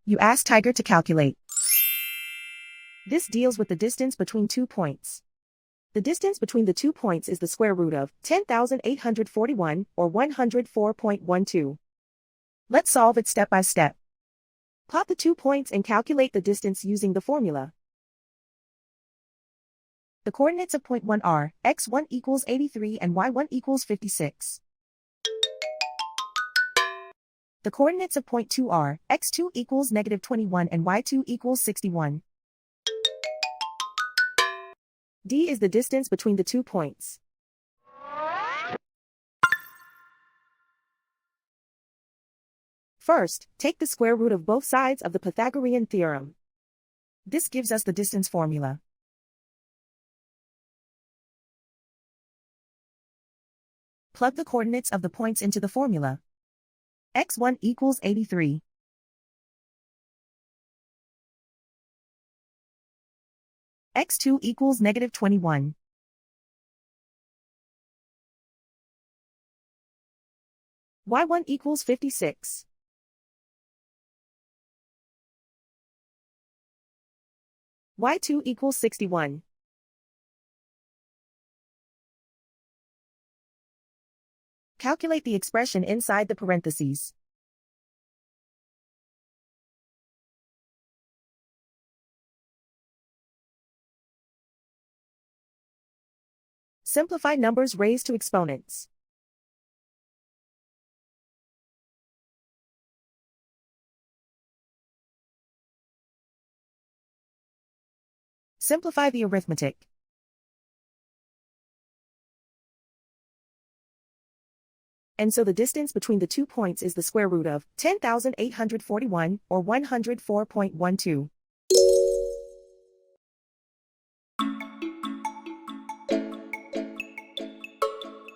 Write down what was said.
You ask Tiger to calculate. This deals with the distance between 2 points. The distance between the 2 points is the square root of 10,841, or 104.12. Let's solve it step by step. Plot the 2 points and calculate the distance using the formula. The coordinates of point 1 are x1 equals 83 and y1 equals 56. The coordinates of point 2 are x2 equals negative 21 and y2 equals 61. D is the distance between the 2 points. First, take the square root of both sides of the Pythagorean theorem. This gives us the distance formula. Plug the coordinates of the points into the formula. x1 equals 83. x2 equals negative 21. y1 equals 56. y2 equals 61. Calculate the expression inside the parentheses. Simplify numbers raised to exponents. Simplify the arithmetic. And so the distance between the 2 points is the square root of 10,841, or 104.12.